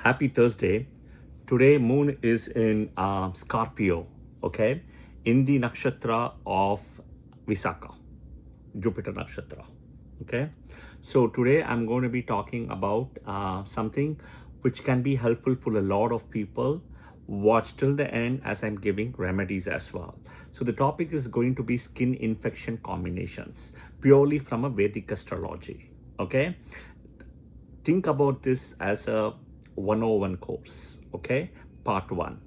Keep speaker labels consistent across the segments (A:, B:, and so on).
A: Happy Thursday. Today moon is in Scorpio, okay, in the nakshatra of Visakha, Jupiter nakshatra, okay. So today I'm going to be talking about something which can be helpful for a lot of people. Watch till the end as I'm giving remedies as well. So the topic is going to be skin infection combinations, purely from a Vedic astrology, okay. Think about this as a 101 course, okay, part 1.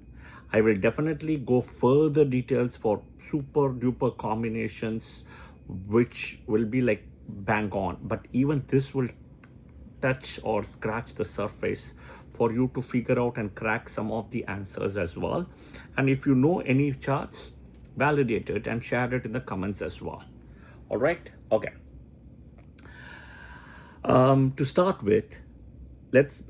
A: I will definitely go further details for super duper combinations which will be like bang on, but even this will touch or scratch the surface for you to figure out and crack some of the answers as well. And if you know any charts, validate it and share it in the comments as well. All right, okay. To start with,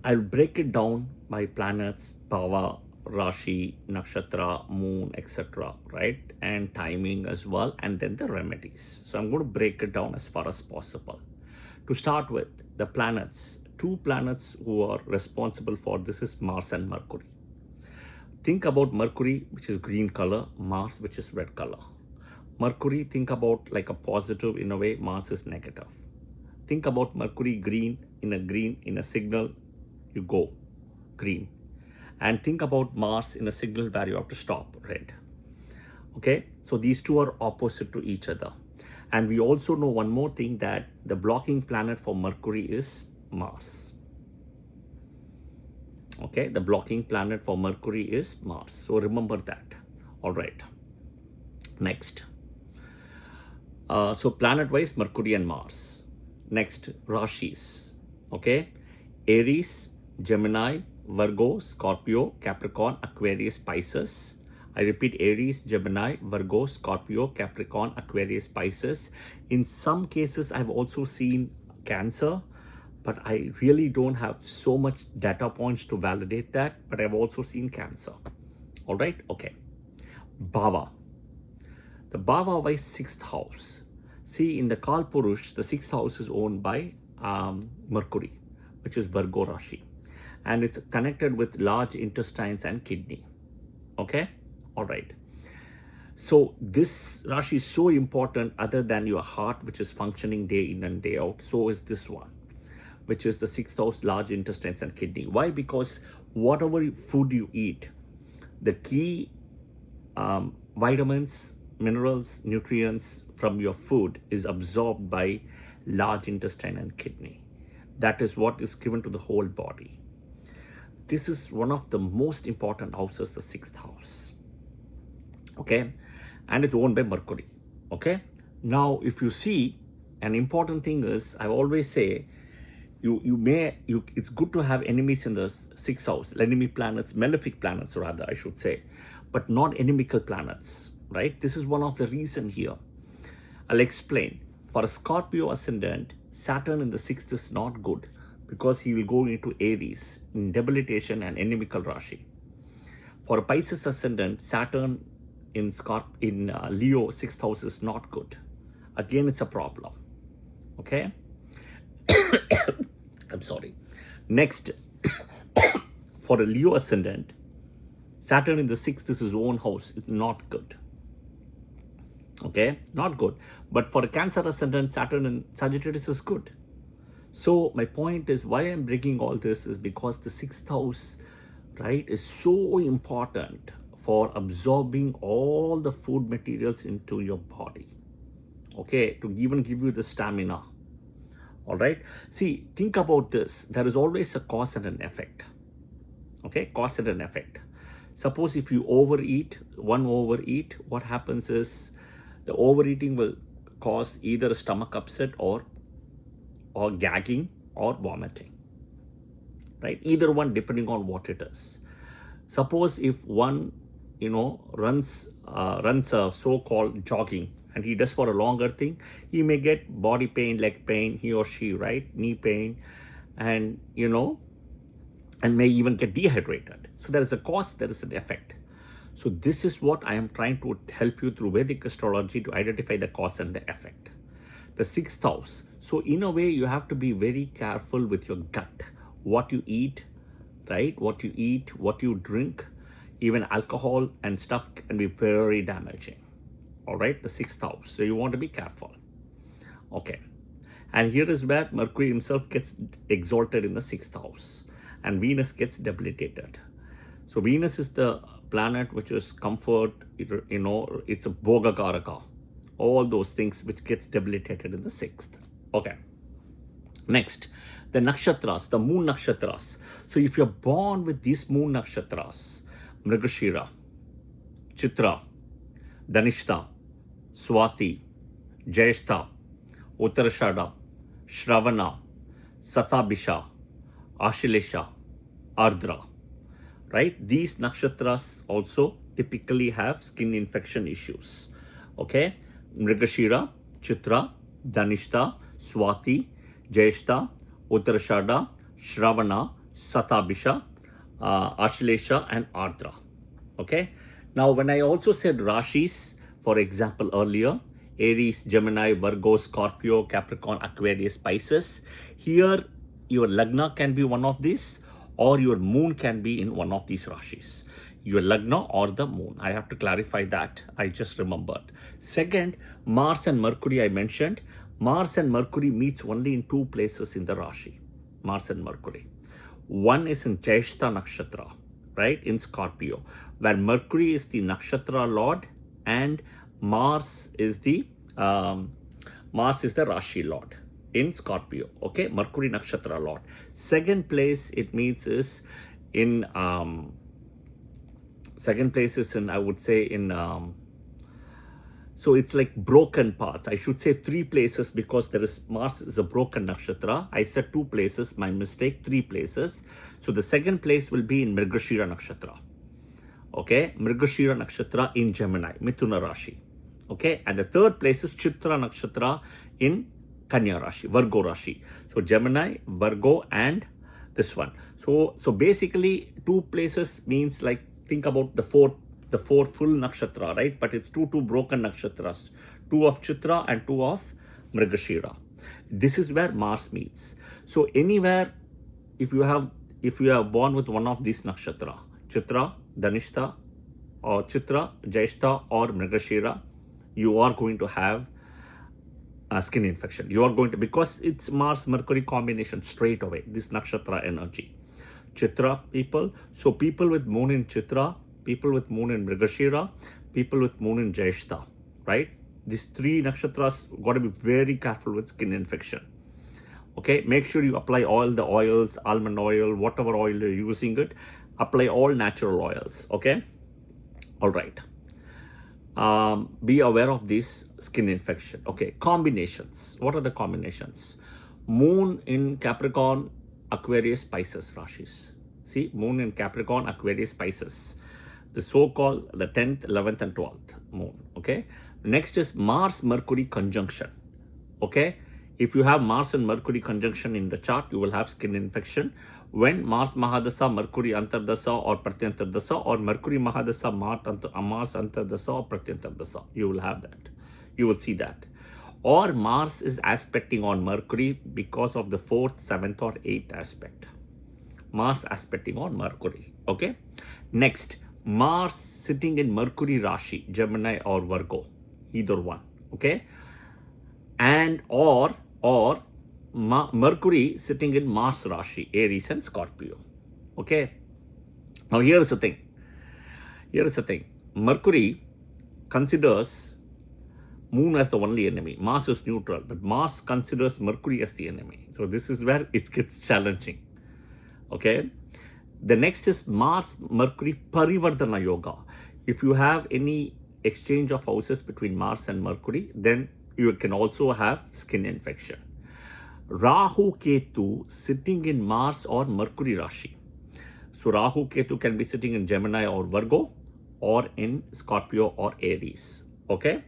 A: I'll break it down by planets, Bhava, Rashi, Nakshatra, Moon, etc. Right? And timing as well, and then the remedies. So I'm going to break it down as far as possible. To start with, the planets, two planets who are responsible for this is Mars and Mercury. Think about Mercury, which is green color, Mars, which is red color. Mercury, think about like a positive in a way, Mars is negative. Think about Mercury green in a signal, you go green. And think about Mars in a signal where you have to stop, red. Okay, so these two are opposite to each other. And we also know one more thing, that the blocking planet for Mercury is Mars. Okay, the blocking planet for Mercury is Mars. So remember that. All right. Next. So planet-wise, Mercury and Mars. Next, Rashis, okay, Aries, Gemini, Virgo, Scorpio, Capricorn, Aquarius, Pisces. I repeat, Aries, Gemini, Virgo, Scorpio, Capricorn, Aquarius, Pisces. In some cases, I've also seen Cancer, but I really don't have so much data points to validate that, but I've also seen Cancer. All right, okay. Bhava. The Bhava wise 6th house. See, in the Kal Purush, the 6th house is owned by Mercury, which is Virgo Rashi. And it's connected with large intestines and kidney. Okay? All right. So this Rashi is so important, other than your heart, which is functioning day in and day out. So is this one, which is the 6th house, large intestines and kidney. Why? Because whatever food you eat, the key vitamins, minerals, nutrients from your food is absorbed by large intestine and kidney. That is what is given to the whole body. This is one of the most important houses, the 6th house. Okay, and it's owned by Mercury. Okay, now if you see, an important thing is, I always say, it's good to have enemies in the 6th house, enemy planets, malefic planets rather, I should say, but not inimical planets, right? This is one of the reason here. I'll explain. For a Scorpio ascendant, Saturn in the 6th is not good, because he will go into Aries in debilitation and inimical Rashi. For a Pisces ascendant, Saturn in Leo 6th house is not good. Again, it's a problem. Okay. I'm sorry. Next, for a Leo ascendant, Saturn in the 6th is his own house. It's not good. Okay, not good. But for a Cancer ascendant, Saturn in Sagittarius is good. So my point is, why I'm bringing all this is because the 6th house, right, is so important for absorbing all the food materials into your body. Okay, to even give you the stamina. All right. See, think about this. There is always a cause and an effect. Okay, cause and an effect. Suppose if you overeat, what happens is the overeating will cause either a stomach upset or gagging or vomiting. Right? Either one, depending on what it is. Suppose if one, runs a so-called jogging, and he does for a longer thing, he may get body pain, leg pain, he or she, right? Knee pain, and, and may even get dehydrated. So there is a cause, there is an effect. So this is what I am trying to help you through Vedic astrology to identify the cause and the effect. The 6th house. So in a way, you have to be very careful with your gut, what you eat, right? What you eat, what you drink, even alcohol and stuff can be very damaging. All right, the 6th house. So you want to be careful. Okay. And here is where Mercury himself gets exalted in the 6th house and Venus gets debilitated. So Venus is the planet which is comfort, it's a Bhoga Karaka. All those things which gets debilitated in the 6th. Okay. Next, the nakshatras, the moon nakshatras. So if you're born with these moon nakshatras, Mrigashira, Chitra, Dhanishta, Swati, Jyeshta, Uttarashada, Shravana, Satabhisha, Ashilesha, Ardra, right? These nakshatras also typically have skin infection issues. Okay, Mrigashira, Chitra, Dhanishta, Swati, Jyeshta, Uttarashada, Shravana, Satabhisha, Ashilesha, and Ardra. Okay, now when I also said Rashis, for example, earlier, Aries, Gemini, Virgo, Scorpio, Capricorn, Aquarius, Pisces. Here, your Lagna can be one of these, or your moon can be in one of these Rashis. Your Lagna or the moon. I have to clarify that. I just remembered. Second, Mars and Mercury I mentioned. Mars and Mercury meets only in 2 places in the Rashi. Mars and Mercury. One is in Jyeshta Nakshatra, right, in Scorpio, where Mercury is the Nakshatra Lord and Mars is the Rashi Lord in Scorpio. Okay, Mercury Nakshatra Lord. Second place it means is in I would say in so it's like broken parts. I should say 3 places because Mars is a broken nakshatra. I said 2 places, my mistake, 3 places. So the second place will be in Mrigashira Nakshatra. Okay, Mrigashira Nakshatra in Gemini, Mithuna Rashi. Okay, and the third place is Chitra Nakshatra in Kanya Rashi, Virgo Rashi. So Gemini, Virgo, and this one. So basically 2 places means like think about the four full nakshatra, right? But it's two broken nakshatras, 2 of Chitra and 2 of Mrigashira. This is where Mars meets. So anywhere, if you are born with one of these nakshatra, Chitra, Dhanishta, or Chitra, Jyeshta, or Mrigashira, you are going to have a skin infection. You are going to, because it's Mars-Mercury combination straight away, this nakshatra energy. Chitra people, so people with moon in Chitra, people with moon in Mrigashira, people with moon in Jyeshta, right? These 3 nakshatras got to be very careful with skin infection. Okay, make sure you apply all the oils, almond oil, whatever oil you're using it, apply all natural oils. Okay, all right. Be aware of this skin infection. Okay, combinations. What are the combinations? Moon in Capricorn, Aquarius, Pisces Rashis. See, moon in Capricorn, Aquarius, Pisces. The so-called the 10th, 11th, and 12th moon. Okay. Next is Mars-Mercury conjunction. Okay. If you have Mars and Mercury conjunction in the chart, you will have skin infection. When Mars Mahadasa, Mercury Antardasa or Pratyantardasa, or Mercury Mahadasa, Mars Antardasa or Pratyantardasa, you will have that. You will see that. Or Mars is aspecting on Mercury because of the 4th, 7th, or 8th aspect. Mars aspecting on Mercury. Okay. Next, Mars sitting in Mercury Rashi, Gemini or Virgo, either one. Okay. And or Mercury sitting in Mars Rashi, Aries and Scorpio. Okay. Now here's the thing. Mercury considers Moon as the only enemy. Mars is neutral, but Mars considers Mercury as the enemy. So this is where it gets challenging. Okay. The next is Mars-Mercury Parivardhana Yoga. If you have any exchange of houses between Mars and Mercury, then you can also have skin infection. Rahu Ketu sitting in Mars or Mercury Rashi. So Rahu Ketu can be sitting in Gemini or Virgo or in Scorpio or Aries. Okay.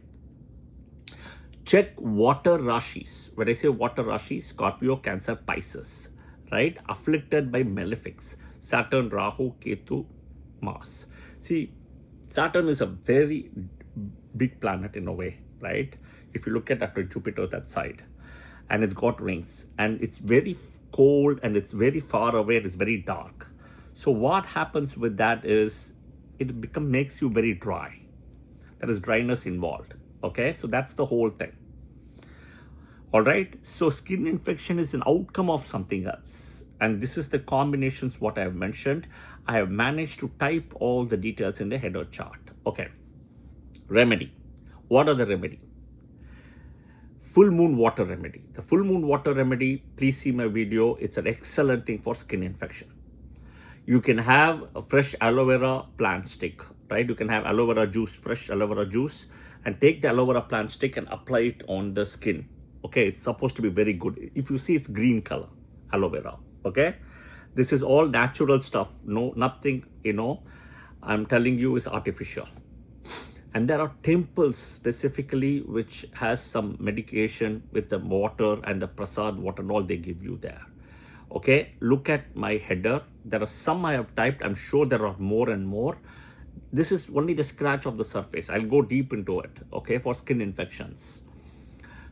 A: Check water Rashis. When I say water Rashis, Scorpio, Cancer, Pisces, right? Afflicted by malefics. Saturn, Rahu, Ketu, Mars. See, Saturn is a very big planet in a way, right? If you look at after Jupiter, that side, and it's got rings, and it's very cold, and it's very far away, and it's very dark. So what happens with that is it makes you very dry. There is dryness involved. Okay, so that's the whole thing. All right, so skin infection is an outcome of something else. And this is the combinations what I have mentioned. I have managed to type all the details in the header chart. Okay, remedy. What are the remedy? Full moon water remedy. The full moon water remedy, please see my video. It's an excellent thing for skin infection. You can have a fresh aloe vera plant stick, right? You can have aloe vera juice, fresh aloe vera juice, and take the aloe vera plant stick and apply it on the skin. Okay, it's supposed to be very good. If you see, it's green color, aloe vera. Okay, this is all natural stuff. No, nothing, I'm telling you is artificial. And there are temples specifically which has some medication with the water and the prasad, what and all they give you there. Okay, look at my header. There are some I have typed. I'm sure there are more and more. This is only the scratch of the surface. I'll go deep into it, okay, for skin infections.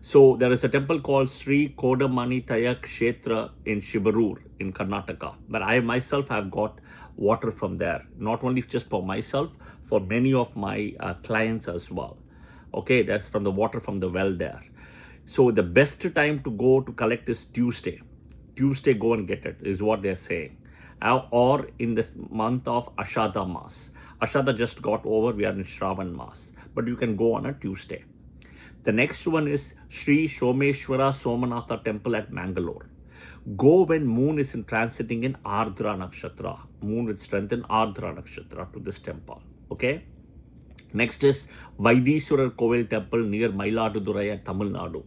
A: So there is a temple called Sri Kodamani Taya Kshetra in Shibarur in Karnataka, but I myself have got water from there, not only just for myself, for many of my clients as well. Okay, that's from the water from the well there. So the best time to go to collect is Tuesday. Tuesday, go and get it, is what they're saying. Or in this month of Ashada Mas. Ashada just got over, we are in Shravan Mas, but you can go on a Tuesday. The next one is Sri Someshwara Somanatha Temple at Mangalore. Go when moon is in transiting in Ardra Nakshatra. Moon with strength in Ardra Nakshatra to this temple. Okay. Next is Vaidishwarar Kovil Temple near Mailadurai at Tamil Nadu.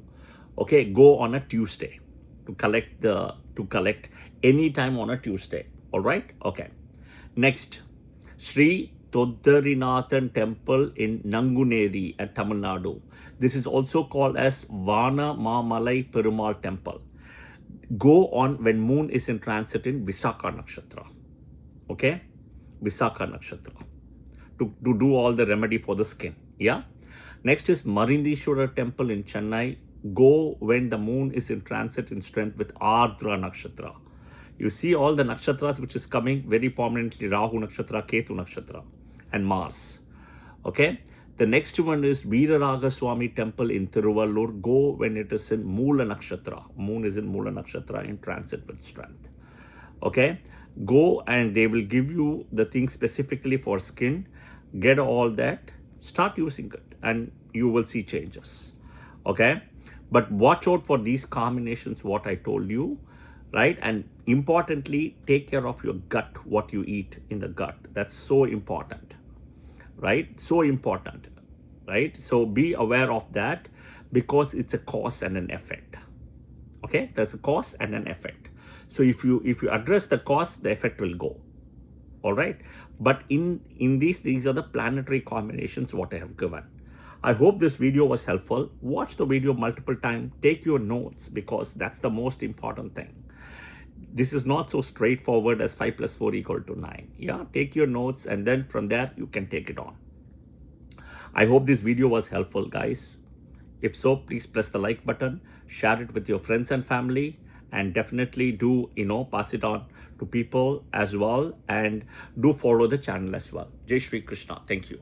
A: Okay, go on a Tuesday to collect any time on a Tuesday. All right. Okay. Next, Sri Toddarinathan Temple in Nanguneri at Tamil Nadu. This is also called as Vana Mamalai Perumal Temple. Go on when moon is in transit in Visakha Nakshatra. Okay? Visakha Nakshatra. To do all the remedy for the skin. Yeah? Next is Marindishwara Temple in Chennai. Go when the moon is in transit in strength with Ardra Nakshatra. You see all the nakshatras which is coming very prominently, Rahu Nakshatra, Ketu Nakshatra and Mars. Okay. The next one is Veeraraga Swami Temple in Tiruvallur. Go when it is in Moola Nakshatra. Moon is in Moola Nakshatra in transit with strength. Okay. Go and they will give you the thing specifically for skin. Get all that. Start using it and you will see changes. Okay. But watch out for these combinations, what I told you. Right? And importantly, take care of your gut, what you eat in the gut. That's so important. Right? So important. Right? So be aware of that because it's a cause and an effect. Okay? There's a cause and an effect. So if you address the cause, the effect will go. All right? But in these are the planetary combinations what I have given. I hope this video was helpful. Watch the video multiple times. Take your notes because that's the most important thing. This is not so straightforward as 5 plus 4 equal to 9. Yeah, take your notes and then from there you can take it on. I hope this video was helpful, guys. If so, please press the like button, share it with your friends and family, and definitely do, pass it on to people as well, and do follow the channel as well. Jai Shri Krishna. Thank you.